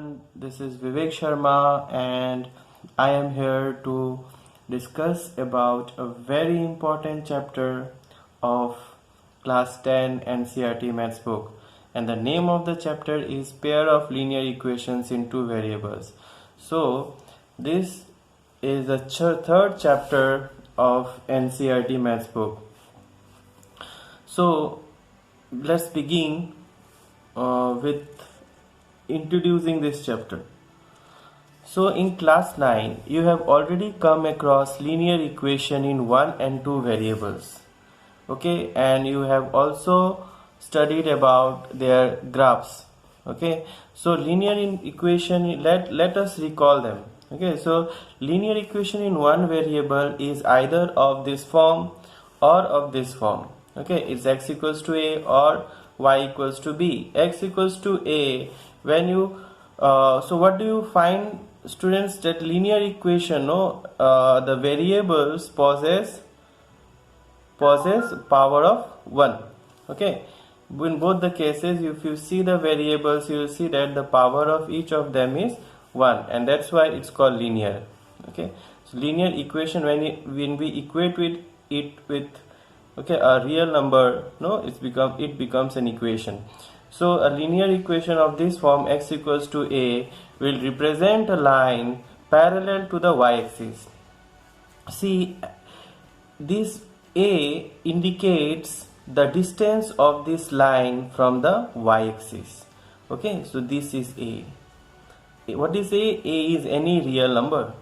everyone, this is Vivek Sharma and I am here to discuss about a very important chapter of class 10 NCERT Maths book, and the name of the chapter is pair of linear equations in two variables. So this is the third chapter of NCERT Maths book. So let's begin with introducing this chapter. So in class 9 you have already come across linear equation in 1 and 2 variables, okay, and you have also studied about their graphs, okay. So linear equation, let us recall them, okay. So linear equation in one variable is either of this form or of this form, okay. It's x equals to a or y equals to b. X equals to a, when you so what do you find, students, that linear equation, the variables possess power of 1, okay. In both the cases, if you see the variables, you will see that the power of each of them is 1, and that's why it's called linear, okay. So linear equation, when we equate with okay a real number, it becomes an equation. So a linear equation of this form, x equals to a, will represent a line parallel to the y-axis. See, this a indicates the distance of this line from the y-axis, okay. So this is a. What is a? A is any real number,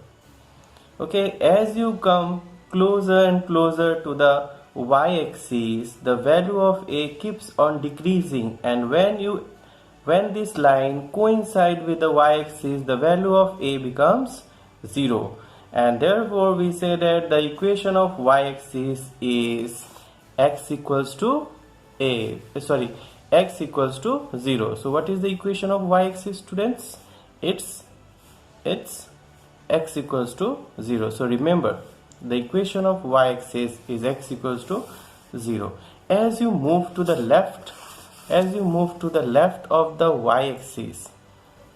okay. As you come closer and closer to the y-axis, the value of a keeps on decreasing, and when this line coincides with the y-axis, the value of a becomes 0, and therefore we say that the equation of y-axis is x equals to x equals to 0. So what is the equation of y-axis, students? It's x equals to 0. So remember, the equation of y-axis is x equals to 0. As you move to the left of the y-axis,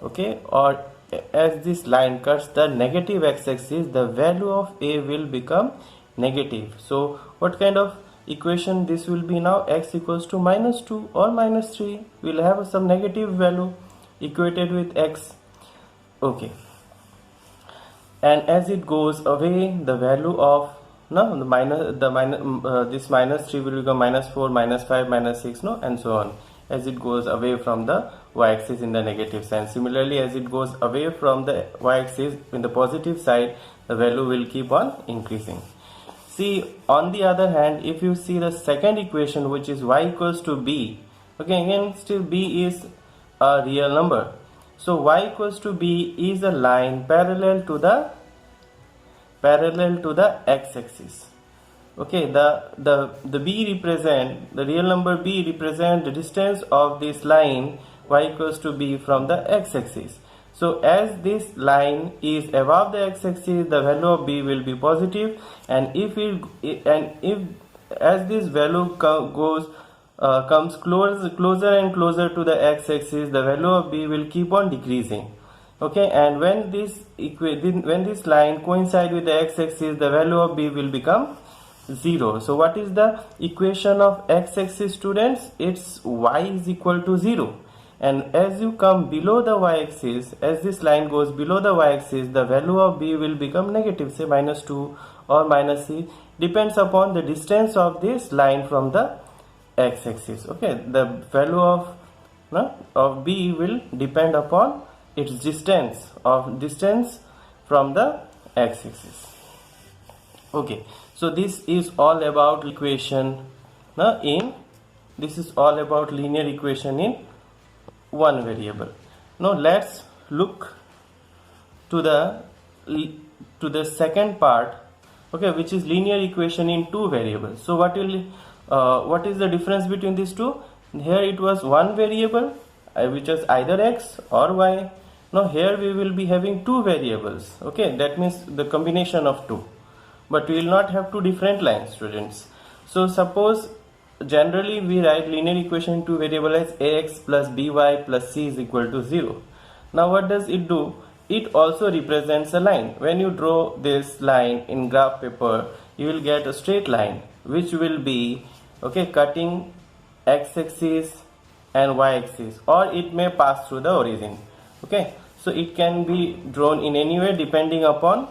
okay, or as this line cuts the negative x-axis, the value of a will become negative. So what kind of equation this will be now? X equals to -2 or -3. We'll have some negative value equated with x, okay. And as it goes away, the value of this -3 will become -4, -5, -6, and so on, as it goes away from the y-axis in the negative sign. Similarly, as it goes away from the y-axis in the positive side, the value will keep on increasing. See, on the other hand, if you see the second equation, which is y equals to b, okay, again still b is a real number. So y equals to b is a line parallel to the x-axis, okay. The b represent, the real number b represent the distance of this line y equals to b from the x-axis. So as this line is above the x-axis, the value of b will be positive, and if as this value comes closer and closer to the x-axis, the value of b will keep on decreasing, okay. And when this line coincides with the x-axis, the value of b will become 0. So what is the equation of x-axis, students? It's y is equal to 0. And as you come below the y-axis, as this line goes below the y-axis, the value of b will become negative, say -2 or -3, depends upon the distance of this line from the x-axis, okay. The value of b will depend upon its distance from the x-axis, okay. So this is all about linear equation in one variable. Now let's look to the second part, okay, which is linear equation in two variables. So what is the difference between these two? Here it was one variable which was either x or y. Now here we will be having two variables, okay, that means the combination of two, but we will not have two different lines, students. So suppose generally we write linear equation in two variables as ax plus by plus c is equal to 0. Now what does it do? It also represents a line. When you draw this line in graph paper, you will get a straight line which will be cutting x-axis and y-axis, or it may pass through the origin. So it can be drawn in any way depending upon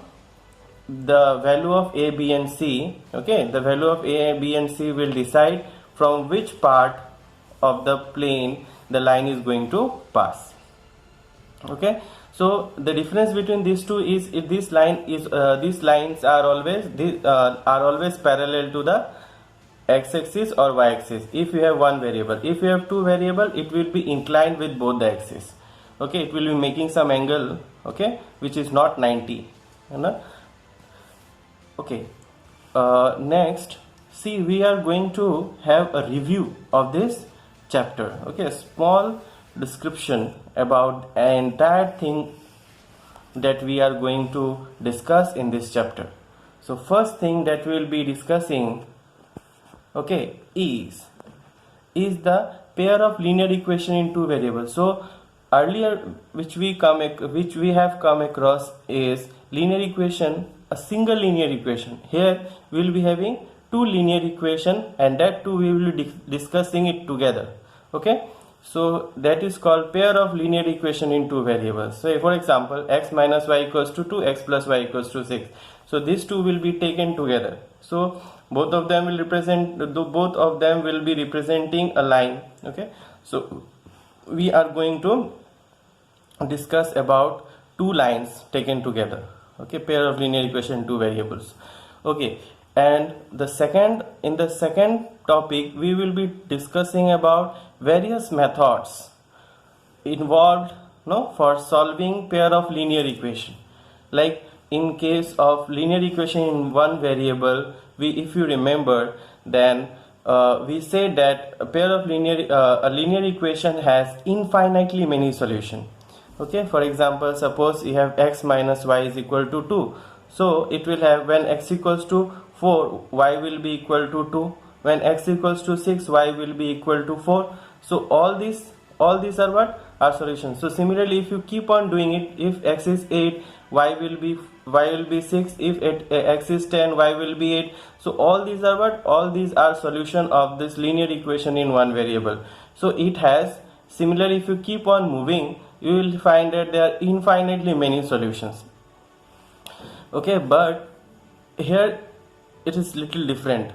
the value of a, b and c. The value of a, b and c will decide from which part of the plane the line is going to pass. So the difference between these two is if this line is these lines are always parallel to the x-axis or y-axis if you have one variable. If you have two variables, it will be inclined with both the axes. It will be making some angle which is not 90. Next, see, we are going to have a review of this chapter. A small description about an entire thing that we are going to discuss in this chapter. So first thing that we will be discussing is the pair of linear equation in two variables. So earlier which we have come across is linear equation, a single linear equation. Here we will be having two linear equation, and that too we will be discussing it together. So that is called pair of linear equation in two variables. So for example, x minus y equals to 2, x plus y equals to 6. So these two will be taken together. So both of them will be representing a line. So we are going to discuss about two lines taken together. Pair of linear equation in two variables. And in the second topic we will be discussing about various methods involved for solving pair of linear equation. Like in case of linear equation in one variable, if you remember, then we say that a pair of a linear equation has infinitely many solutions. For example, suppose you have x minus y is equal to 2. So it will have, when x equals to 4, y will be equal to 2. When x equals to 6, y will be equal to 4. So all these are what? Are solutions. So similarly, if you keep on doing it, if x is 8, y will be 6. If x is 10, y will be 8. So all these are what? All these are solution of this linear equation in one variable. So it has, similarly, if you keep on moving, you will find that there are infinitely many solutions. But here it is little different.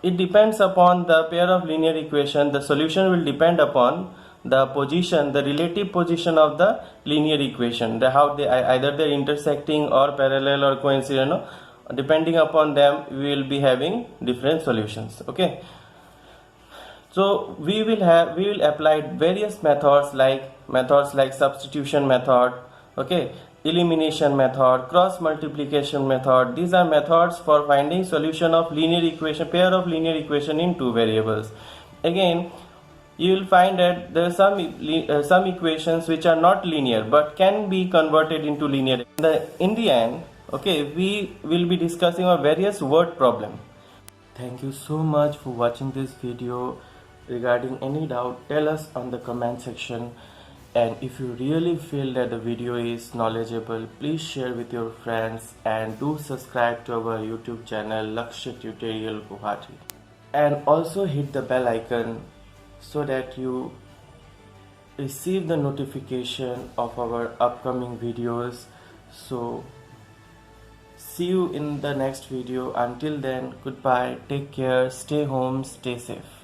It depends upon the pair of linear equation. The solution will depend upon the position, the relative position of the linear equation, how they either they're intersecting or parallel or coincident. Depending upon them, we will be having different solutions. So we will apply various methods like substitution method, elimination method, cross multiplication method. These are methods for finding solution of linear equation, pair of linear equation in two variables. Again, you will find that there are some equations which are not linear but can be converted into linear. In the end, we will be discussing a various word problem. Thank you so much for watching this video. Regarding any doubt, tell us on the comment section. And if you really feel that the video is knowledgeable, please share with your friends and do subscribe to our YouTube channel Lakshya Tutorial Guwahati. And also hit the bell icon so that you receive the notification of our upcoming videos. So see you in the next video. Until then, goodbye, take care, stay home, stay safe.